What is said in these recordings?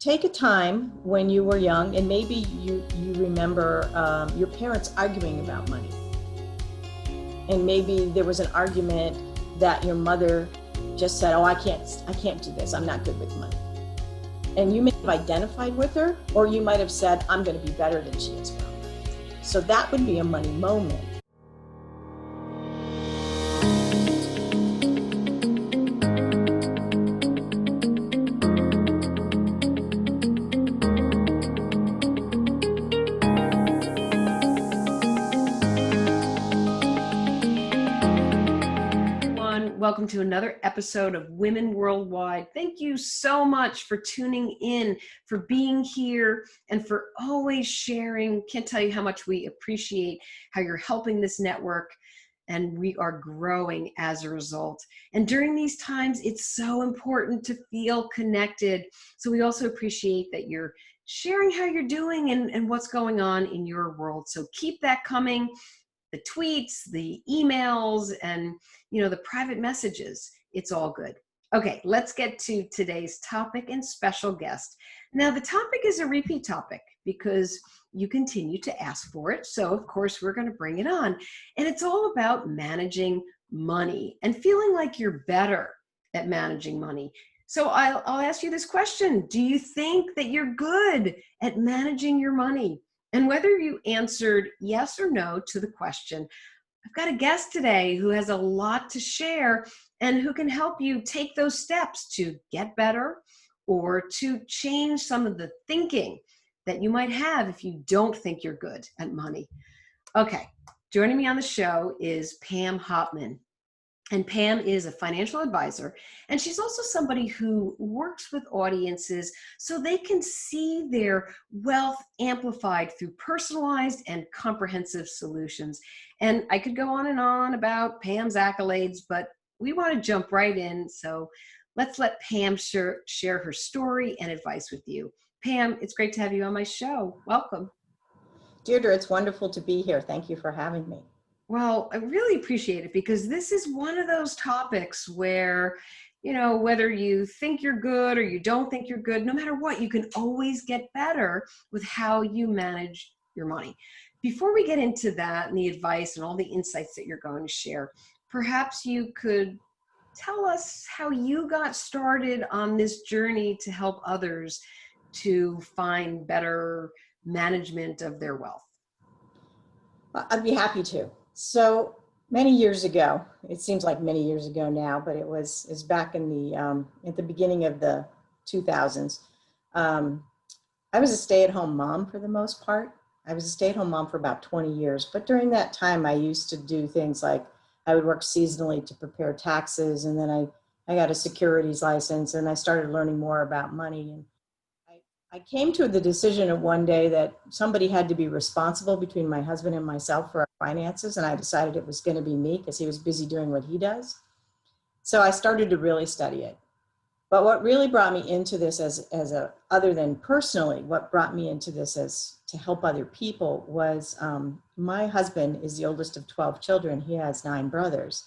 take a time when you were young, and maybe you remember your parents arguing about money. And maybe there was an argument that your mother just said, oh, I can't do this. I'm not good with money. And you may have identified with her, or you might have said, I'm going to be better than she is. So that would be a money moment. Welcome to another episode of Women Worldwide. Thank you so much for tuning in, for being here, and for always sharing. Can't tell you how much we appreciate how you're helping this network, and we are growing as a result. And during these times, it's so important to feel connected. So we also appreciate that you're sharing how you're doing and what's going on in your world. So keep that coming. The tweets, the emails, and the private messages. It's all good. Okay, let's get to today's topic and special guest. Now, the topic is a repeat topic because you continue to ask for it. So, of course, we're going to bring it on. And it's all about managing money and feeling like you're better at managing money. So I'll ask you this question. Do you think that you're good at managing your money? And whether you answered yes or no to the question, I've got a guest today who has a lot to share and who can help you take those steps to get better or to change some of the thinking that you might have if you don't think you're good at money. Okay, joining me on the show is Pam Hopman. And Pam is a financial advisor, and she's also somebody who works with audiences so they can see their wealth amplified through personalized and comprehensive solutions. And I could go on about Pam's accolades, but we want to jump right in. So let's let Pam share her story and advice with you. Pam, it's great to have you on my show. Welcome. Deirdre, it's wonderful to be here. Thank you for having me. Well, I really appreciate it because this is one of those topics where, whether you think you're good or you don't think you're good, no matter what, you can always get better with how you manage your money. Before we get into that and the advice and all the insights that you're going to share, perhaps you could tell us how you got started on this journey to help others to find better management of their wealth. I'd be happy to. So many years ago, it seems like many years ago now, but it was back in the at the beginning of the 2000s. I was a stay-at-home mom for the most part. I was a stay-at-home mom for about 20 years, but during that time, I used to do things like I would work seasonally to prepare taxes, and then I got a securities license, and I started learning more about money. And I came to the decision of one day that somebody had to be responsible between my husband and myself for our finances, and I decided it was going to be me because he was busy doing what he does. So I started to really study it. But what really brought me into this other than personally, what brought me into this as to help other people was my husband is the oldest of 12 children. He has 9 brothers.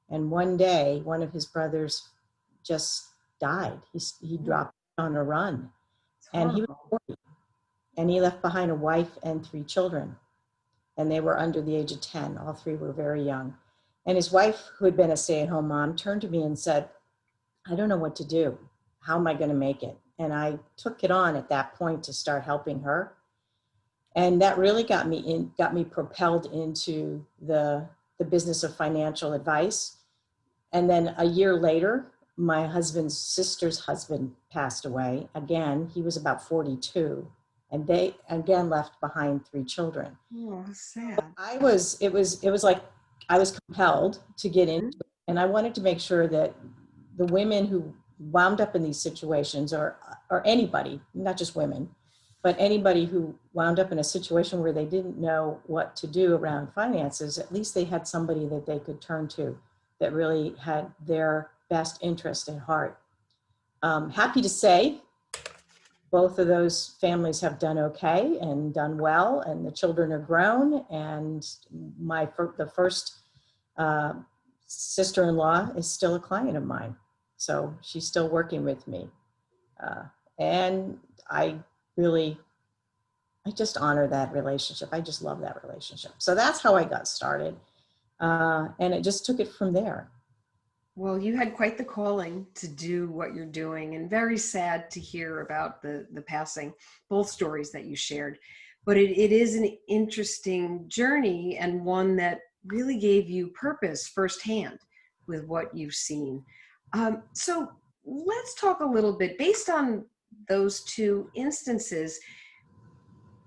And one day, one of his brothers just died. He dropped on a run. And he was 40, and he left behind a wife and 3 children, and they were under the age of 10. All 3 were very young. And his wife, who had been a stay-at-home mom, turned to me and said, I don't know what to do. How am I going to make it? And I took it on at that point to start helping her. And that really got me propelled into the business of financial advice. And then a year later, my husband's sister's husband passed away. Again, he was about 42, and they again left behind 3 children. Oh, sad. It was like I was compelled to get into it, and I wanted to make sure that the women who wound up in these situations, or anybody, not just women, but anybody who wound up in a situation where they didn't know what to do around finances, at least they had somebody that they could turn to that really had their best interest at heart. Happy to say both of those families have done okay and done well, and the children are grown, and the first sister-in-law is still a client of mine. So she's still working with me. And I just honor that relationship. I just love that relationship. So that's how I got started. And it just took it from there. Well, you had quite the calling to do what you're doing, and very sad to hear about the passing, both stories that you shared. But it is an interesting journey, and one that really gave you purpose firsthand with what you've seen. So let's talk a little bit based on those two instances.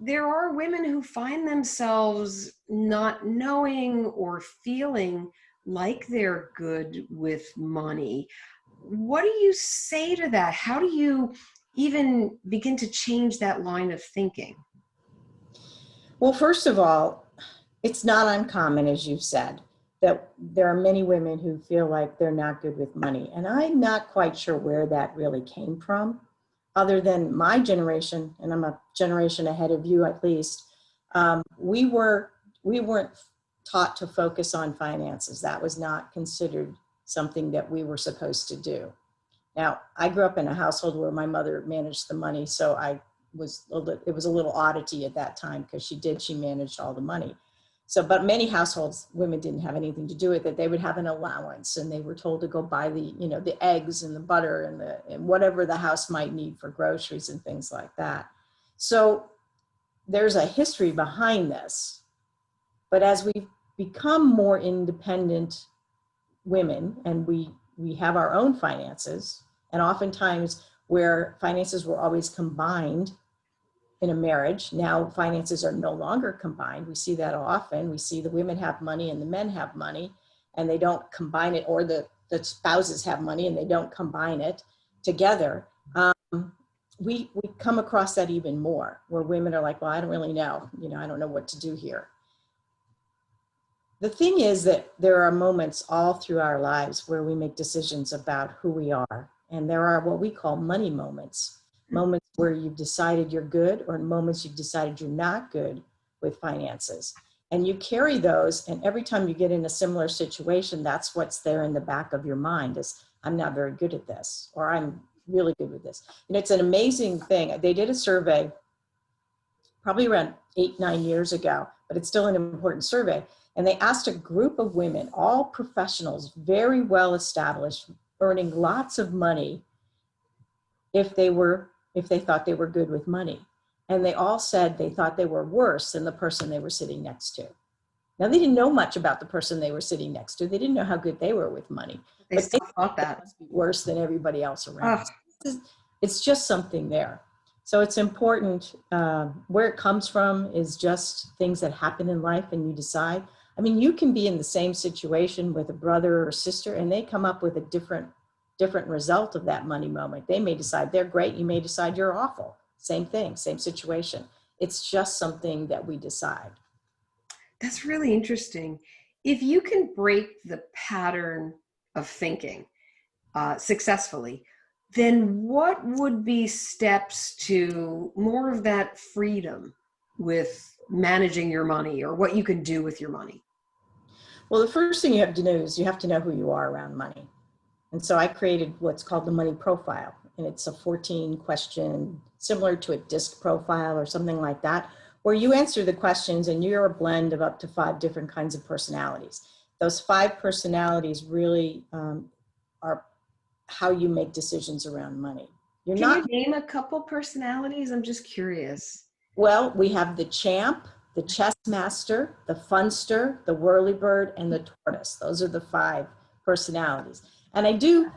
There are women who find themselves not knowing or feeling like they're good with money. What do you say to that? How do you even begin to change that line of thinking? Well, first of all, it's not uncommon, as you've said, that there are many women who feel like they're not good with money. And I'm not quite sure where that really came from, other than my generation, and I'm a generation ahead of you at least. We weren't taught to focus on finances. That was not considered something that we were supposed to do. Now, I grew up in a household where my mother managed the money, so it was a little oddity at that time because she managed all the money. So, but many households, women didn't have anything to do with it. They would have an allowance, and they were told to go buy the eggs and the butter and whatever the house might need for groceries and things like that. So there's a history behind this. But as we become more independent women, and we have our own finances, and oftentimes where finances were always combined in a marriage, now finances are no longer combined. We see that often. We see the women have money and the men have money, and they don't combine it, or the spouses have money and they don't combine it together. We come across that even more, where women are like, well, I don't really know, I don't know what to do here. The thing is that there are moments all through our lives where we make decisions about who we are. And there are what we call money moments, moments where you've decided you're good, or moments you've decided you're not good with finances. And you carry those, and every time you get in a similar situation, that's what's there in the back of your mind is, I'm not very good at this, or I'm really good with this. And it's an amazing thing. They did a survey probably around 8-9 years ago, but it's still an important survey. And they asked a group of women, all professionals, very well established, earning lots of money, if they thought they were good with money. And they all said they thought they were worse than the person they were sitting next to. Now, they didn't know much about the person they were sitting next to. They didn't know how good they were with money. They But still thought that. must be worse than everybody else around. Oh, It's just something there. So it's important. Where it comes from is just things that happen in life, and you decide. I mean, you can be in the same situation with a brother or sister, and they come up with a different result of that money moment. They may decide they're great. You may decide you're awful. Same thing, same situation. It's just something that we decide. that's really interesting. If you can break the pattern of thinking successfully, then what would be steps to more of that freedom with managing your money, or what you can do with your money? Well, the first thing you have to do is you have to know who you are around money. And so I created what's called the money profile. And it's a 14 question, similar to a DISC profile or something like that, where you answer the questions and you're a blend of up to 5 different kinds of personalities. Those 5 personalities really are how you make decisions around money. You're Can not, you name a couple personalities? I'm just curious. well, we have the champ, the chess master, the funster, the whirlybird, and the tortoise. Those are the 5 personalities. And I do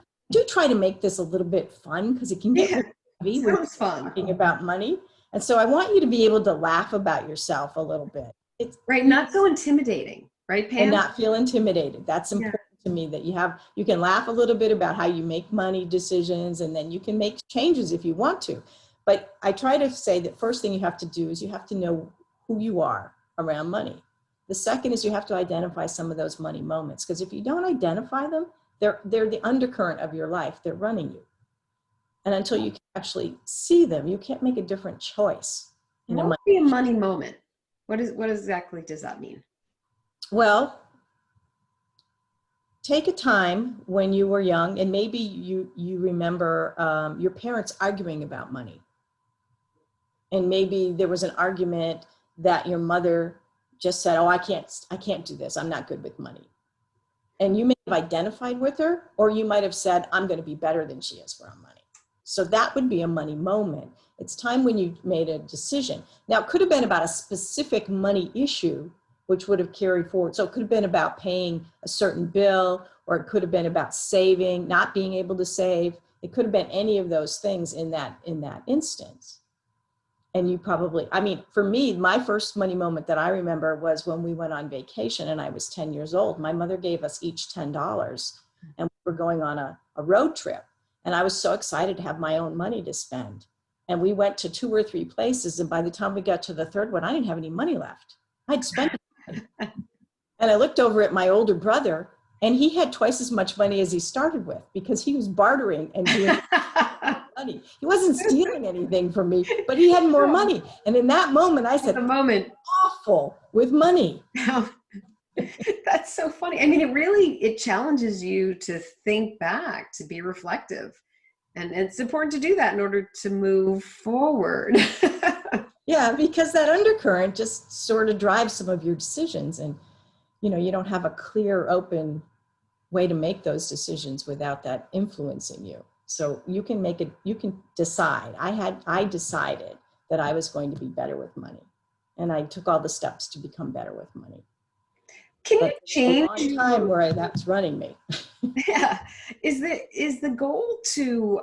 try to make this a little bit fun, because it can get Yeah, really heavy when sounds you're fun. talking about money. And so I want you to be able to laugh about yourself a little bit. It's, Right, not so intimidating, right, and Pam? not feel intimidated. That's Yeah. important to me, that you can laugh a little bit about how you make money decisions, and then you can make changes if you want to. But I try to say that first thing you have to do is you have to know who you are around money. The second is you have to identify some of those money moments, because if you don't identify them, they're the undercurrent of your life. They're running you. And until you can actually see them, you can't make a different choice in a What would money. be a money moment? What exactly does that mean? Well, take a time when you were young, and maybe you remember your parents arguing about money. And maybe there was an argument that your mother just said, oh, I can't do this. I'm not good with money. And you may have identified with her, or you might have said, I'm going to be better than she is around money. So that would be a money moment. It's time when you made a decision. Now, it could have been about a specific money issue, which would have carried forward. So it could have been about paying a certain bill, or it could have been about saving, not being able to save. It could have been any of those things in that instance. And you probably, I mean, for me, my first money moment that I remember was when we went on vacation and I was 10 years old. My mother gave us each $10 and we were going on a road trip. And I was so excited to have my own money to spend. And we went to 2 or 3 places. And by the time we got to the third one, I didn't have any money left. I'd spent it. And I looked over at my older brother and he had twice as much money as he started with because he was bartering and doing money. He wasn't stealing anything from me, but he had more money. And in that moment, I said, the moment, awful with money. That's so funny. I mean, it challenges you to think back, to be reflective. And it's important to do that in order to move forward. Yeah, because that undercurrent just sort of drives some of your decisions. And, you don't have a clear, open way to make those decisions without that influencing you. So you can decide. I decided that I was going to be better with money. And I took all the steps to become better with money. Can you change a long time where that's running me? Yeah. Is the goal to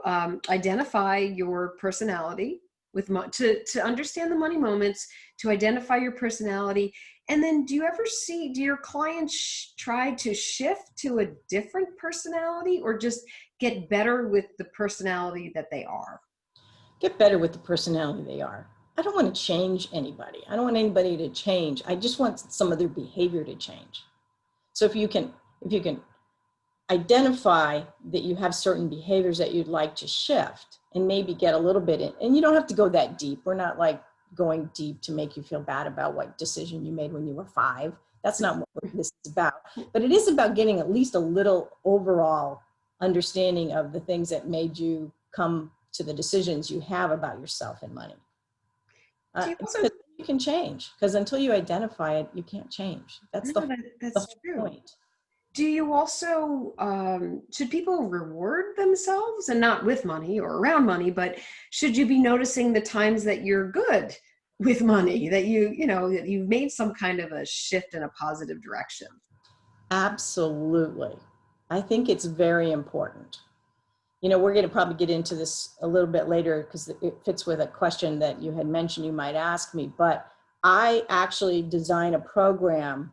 identify your personality to understand the money moments, to identify your personality, and then do your clients try to shift to a different personality or just get better with the personality that they are? Get better with the personality they are. I don't want to change anybody. I don't want anybody to change. I just want some of their behavior to change. So if you can identify that you have certain behaviors that you'd like to shift and maybe get a little bit in, and you don't have to go that deep. We're not like going deep to make you feel bad about what decision you made when you were 5. That's not what this is about. But it is about getting at least a little overall understanding of the things that made you come to the decisions you have about yourself and money. You can change, because until you identify it, you can't change. That's the whole point. Do you also, should people reward themselves, and not with money or around money, but should you be noticing the times that you're good with money, that that you've made some kind of a shift in a positive direction? Absolutely. I think it's very important. We're going to probably get into this a little bit later because it fits with a question that you had mentioned you might ask me, but I actually design a program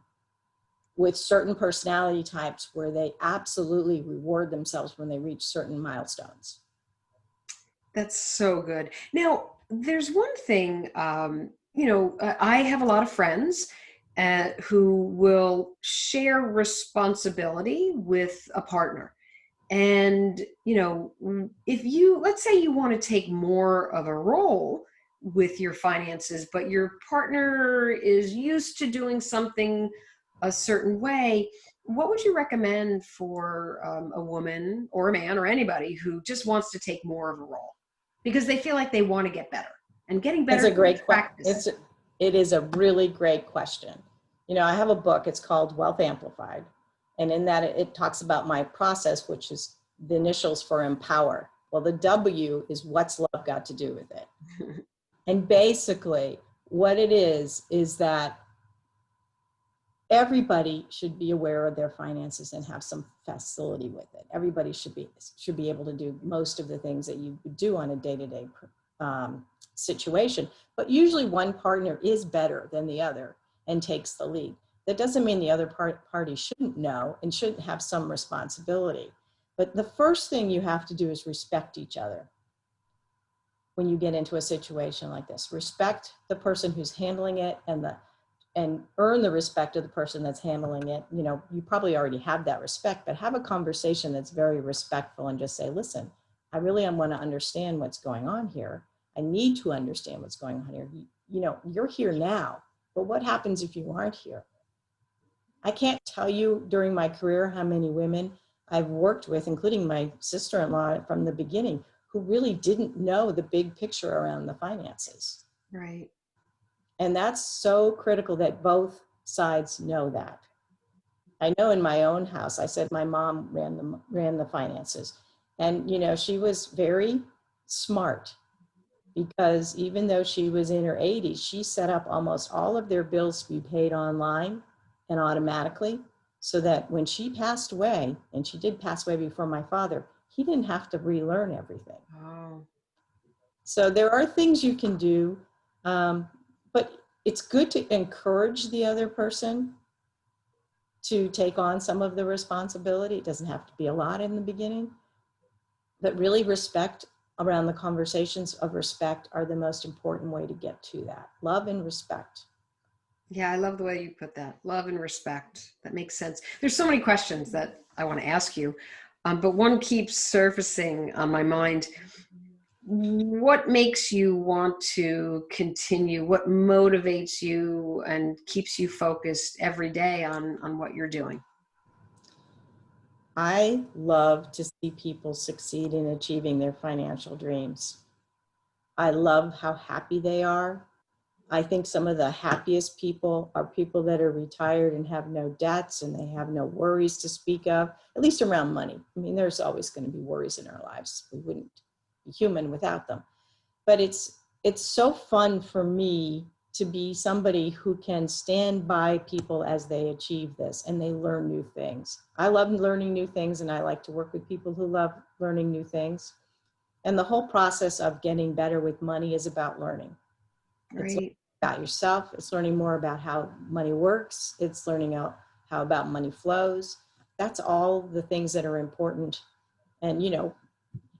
with certain personality types where they absolutely reward themselves when they reach certain milestones. That's so good. Now, there's one thing, I have a lot of friends who will share responsibility with a partner. And, let's say you want to take more of a role with your finances, but your partner is used to doing something a certain way, what would you recommend for a woman or a man or anybody who just wants to take more of a role because they feel like they want to get better? And getting better is a great practice. It is a really great question. I have a book, it's called Wealth Amplified. And in that it talks about my process, which is the initials for empower. Well, the W is what's love got to do with it. And basically what it is that everybody should be aware of their finances and have some facility with it. Everybody should be able to do most of the things that you would do on a day-to-day situation. But usually one partner is better than the other and takes the lead. That doesn't mean the other party shouldn't know and shouldn't have some responsibility. But the first thing you have to do is respect each other. When you get into a situation like this, respect the person who's handling it and earn the respect of the person that's handling it. You probably already have that respect, but have a conversation that's very respectful and just say, listen, I really want to understand what's going on here. I need to understand what's going on here. You're here now, but what happens if you aren't here? I can't tell you during my career how many women I've worked with, including my sister-in-law from the beginning, who really didn't know the big picture around the finances. Right. And that's so critical that both sides know that. I know in my own house, I said my mom ran the finances. And, she was very smart because even though she was in her 80s, she set up almost all of their bills to be paid online and automatically so that when she passed away, and she did pass away before my father, he didn't have to relearn everything. Oh, So there are things you can do, but it's good to encourage the other person to take on some of the responsibility. It doesn't have to be a lot in the beginning, but really respect around the conversations of respect are the most important way to get to that. Love and respect. yeah, I love the way you put that. Love and respect. That makes sense. There's so many questions that I want to ask you, but one keeps surfacing on my mind. What makes you want to continue? What motivates you and keeps you focused every day on what you're doing? I love to see people succeed in achieving their financial dreams. I love how happy they are. I think some of the happiest people are people that are retired and have no debts and they have no worries to speak of, at least around money. I mean, there's always going to be worries in our lives. We wouldn't be human without them. But it's so fun for me to be somebody who can stand by people as they achieve this and they learn new things. I love learning new things and I like to work with people who love learning new things. And the whole process of getting better with money is about learning. It's Right. about yourself. It's learning more about how money works. It's learning how about money flows. That's all the things that are important. And,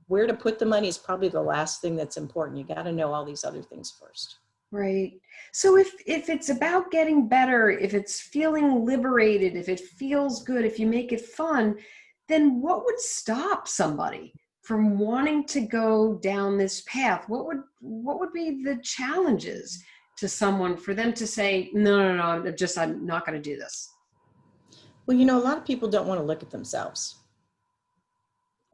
where to put the money is probably the last thing that's important. You got to know all these other things first. Right. So if it's about getting better, if it's feeling liberated, if it feels good, if you make it fun, then what would stop somebody from wanting to go down this path? What would be the challenges to someone for them to say, no, no, no, I'm not going to do this. Well, a lot of people don't want to look at themselves.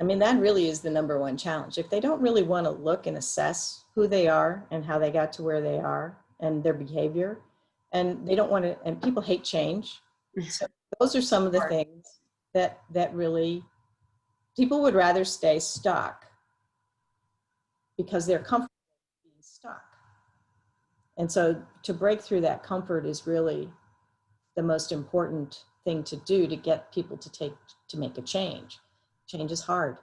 I mean, that really is the number one challenge. If they don't really want to look and assess who they are and how they got to where they are and their behavior, and they don't want to, and people hate change. So those are some of the things that really people would rather stay stuck because they're comfortable being stuck. And so to break through that comfort is really the most important thing to do to get people to make a change. Change is hard.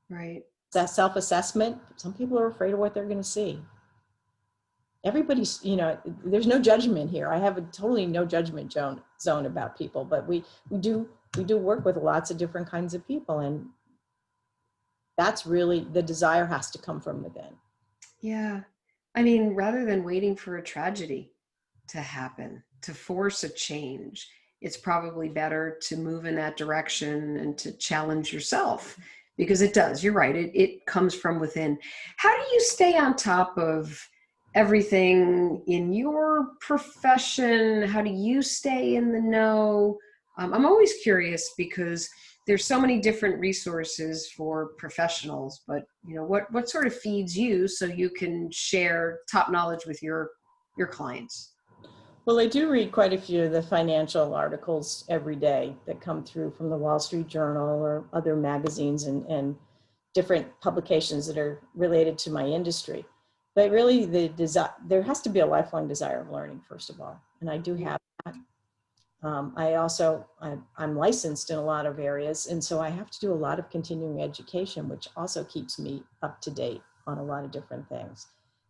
Right. That self-assessment, some people are afraid of what they're going to see. Everybody's, there's no judgment here. I have a totally no judgment zone about people, but we do work with lots of different kinds of people, and that's really the desire has to come from within. Yeah. I mean, rather than waiting for a tragedy to happen, to force a change, it's probably better to move in that direction and to challenge yourself because it does. You're right. It comes from within. How do you stay on top of everything in your profession? How do you stay in the know? I'm always curious because there's so many different resources for professionals, but what sort of feeds you so you can share top knowledge with your clients? Well, I do read quite a few of the financial articles every day that come through from the Wall Street Journal or other magazines and different publications that are related to my industry. But really, there has to be a lifelong desire of learning, first of all, and I do have that. I'm licensed in a lot of areas, and so I have to do a lot of continuing education, which also keeps me up to date on a lot of different things.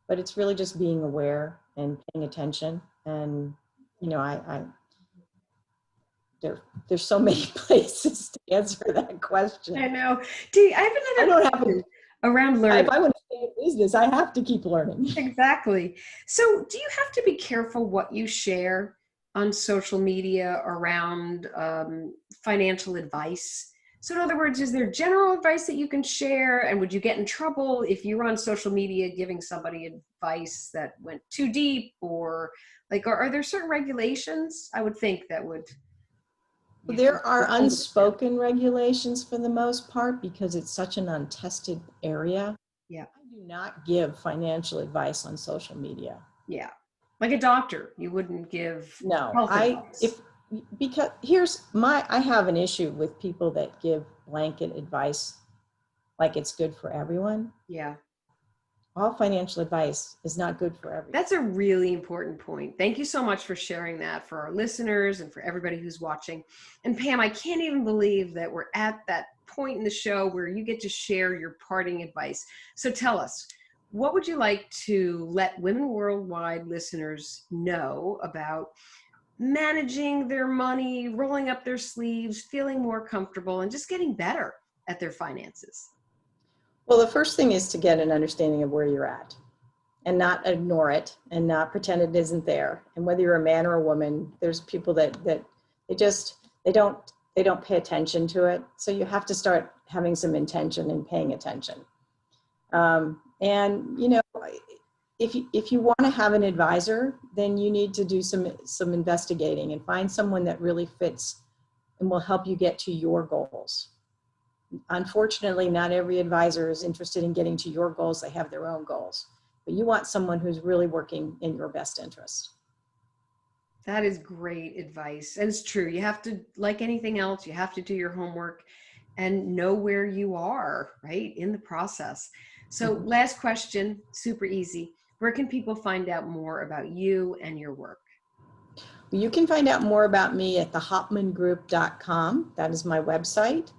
But it's really just being aware and paying attention. And, I there's so many places to answer that I question. know. I have I another don't have question around if learning. I want to stay in business, I have to keep learning. Exactly. So, do you have to be careful what you share on social media around financial advice? So, in other words, is there general advice that you can share? And would you get in trouble if you're on social media giving somebody advice that went too deep? Or, like, are there certain regulations I would think that would you have to There are hold it down? unspoken regulations for the most part because it's such an untested area. Yeah. I do not give financial advice on social media. Yeah. Like a doctor, you wouldn't give No, health advice. because I have an issue with people that give blanket advice like it's good for everyone. Yeah. All financial advice is not good for everyone. That's a really important point. Thank you so much for sharing that for our listeners and for everybody who's watching. And Pam, I can't even believe that we're at that point in the show where you get to share your parting advice. So tell us, what would you like to let Women Worldwide listeners know about managing their money, rolling up their sleeves, feeling more comfortable, and just getting better at their finances? Well, the first thing is to get an understanding of where you're at and not ignore it and not pretend it isn't there. And whether you're a man or a woman, there's people that they don't pay attention to it. So you have to start having some intention and paying attention. And if you want to have an advisor, then you need to do some investigating and find someone that really fits and will help you get to your goals. Unfortunately, not every advisor is interested in getting to your goals. They have their own goals, but you want someone who's really working in your best interest. That is great advice. And it's true. You have to, like anything else, you have to do your homework and know where you are, right, in the process. So last question, super easy. Where can people find out more about you and your work? You can find out more about me at thehopmangroup.com. That is my website.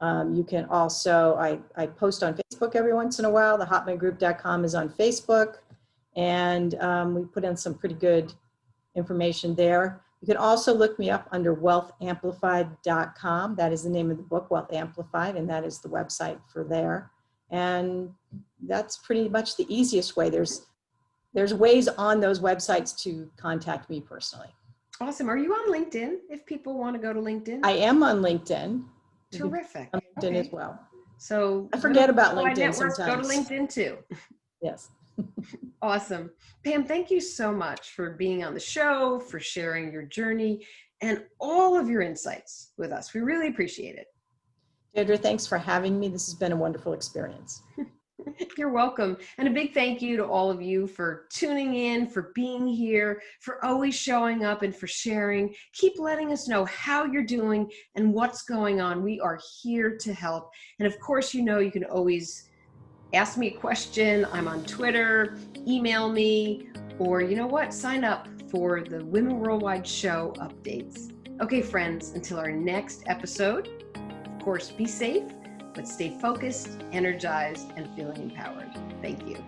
You can also, I post on Facebook every once in a while. Thehopmangroup.com is on Facebook, and we put in some pretty good information there. You can also look me up under wealthamplified.com. That is the name of the book, Wealth Amplified, and that is the website for there. And that's pretty much the easiest way. There's ways on those websites to contact me personally. Awesome. Are you on LinkedIn if people want to go to LinkedIn? I am on LinkedIn. Terrific. On LinkedIn Okay. as well. So I forget about LinkedIn network, sometimes. Go to LinkedIn too. Yes. Awesome. Pam, thank you so much for being on the show, for sharing your journey and all of your insights with us. We really appreciate it. Deirdre, thanks for having me. This has been a wonderful experience. You're welcome. And a big thank you to all of you for tuning in, for being here, for always showing up and for sharing. Keep letting us know how you're doing and what's going on. We are here to help. And of course, you can always ask me a question. I'm on Twitter, email me, or sign up for the Women Worldwide show updates. Okay, friends, until our next episode, of course, be safe, but stay focused, energized, and feeling empowered. Thank you.